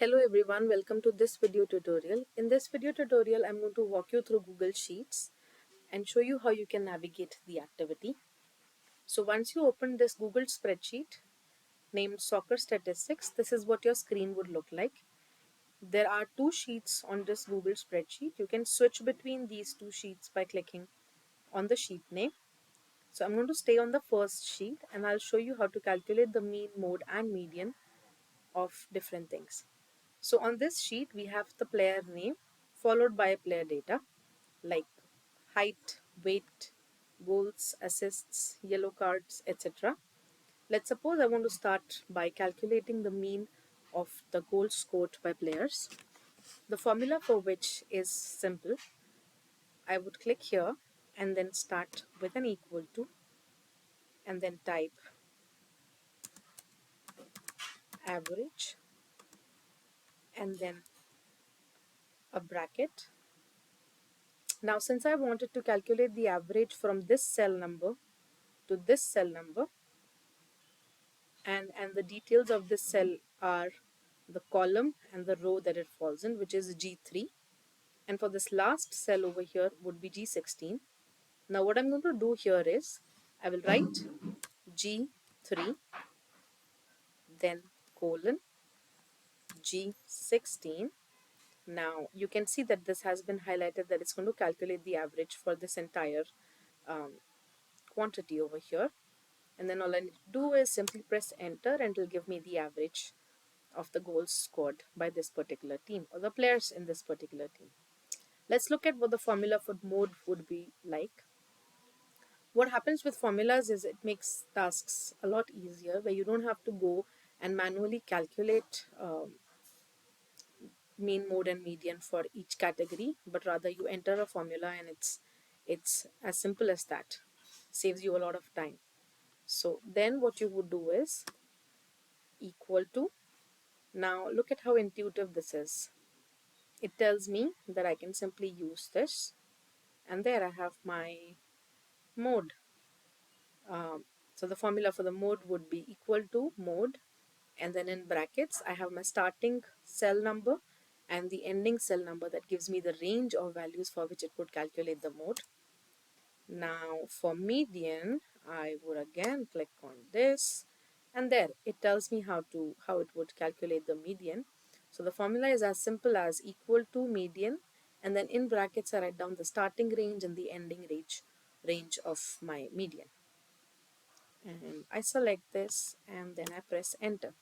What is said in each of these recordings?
Hello everyone, welcome to this video tutorial. In this video tutorial, I'm going to walk you through Google Sheets and show you how you can navigate the activity. So once you open this Google spreadsheet named Soccer Statistics, this is what your screen would look like. There are two sheets on this Google spreadsheet. You can switch between these two sheets by clicking on the sheet name. So I'm going to stay on the first sheet and I'll show you how to calculate the mean, mode and median of different things. So on this sheet, we have the player name followed by player data like height, weight, goals, assists, yellow cards, etc. Let's suppose I want to start by calculating the mean of the goals scored by players. The formula for which is simple. I would click here and then start with an equal to and then type average and then a bracket. Now since I wanted to calculate the average from this cell number to this cell number, and the details of this cell are the column and the row that it falls in, which is G3, and for this last cell over here would be G16. Now what I'm going to do here is I will write G3 then colon G16. Now you can see that this has been highlighted, that it's going to calculate the average for this entire quantity over here. And then all I need to do is simply press enter and it will give me the average of the goals scored by this particular team or the players in this particular team. Let's look at what the formula for mode would be like. What happens with formulas is it makes tasks a lot easier, where you don't have to go and manually calculate mean, mode and median for each category, but rather you enter a formula and it's as simple as that. Saves you a lot of time. So then what you would do is equal to. Now look at how intuitive this is. It tells me that I can simply use this, and there I have my mode. So the formula for the mode would be equal to mode, and then in brackets I have my starting cell number and the ending cell number that gives me the range of values for which it would calculate the mode. Now for median, I would again click on this, and there it tells me how it would calculate the median. So the formula is as simple as equal to median, and then in brackets I write down the starting range and the ending range of my median. And I select this and then I press enter.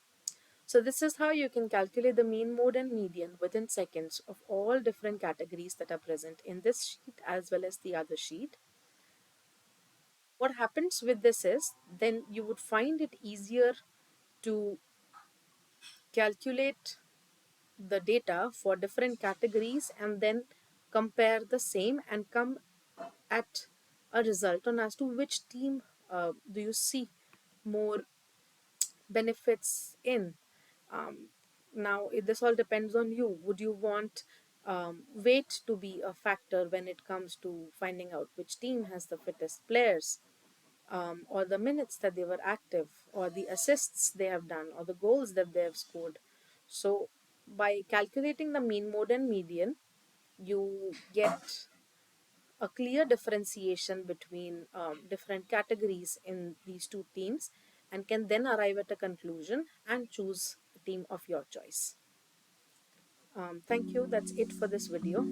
So this is how you can calculate the mean, mode and median within seconds of all different categories that are present in this sheet as well as the other sheet. What happens with this is then you would find it easier to calculate the data for different categories and then compare the same and come at a result on as to which team do you see more benefits in. Now this all depends on you. Would you want weight to be a factor when it comes to finding out which team has the fittest players, or the minutes that they were active, or the assists they have done, or the goals that they have scored? So by calculating the mean, mode and median, you get a clear differentiation between different categories in these two teams and can then arrive at a conclusion and choose a team of your choice. Thank you. That's it for this video.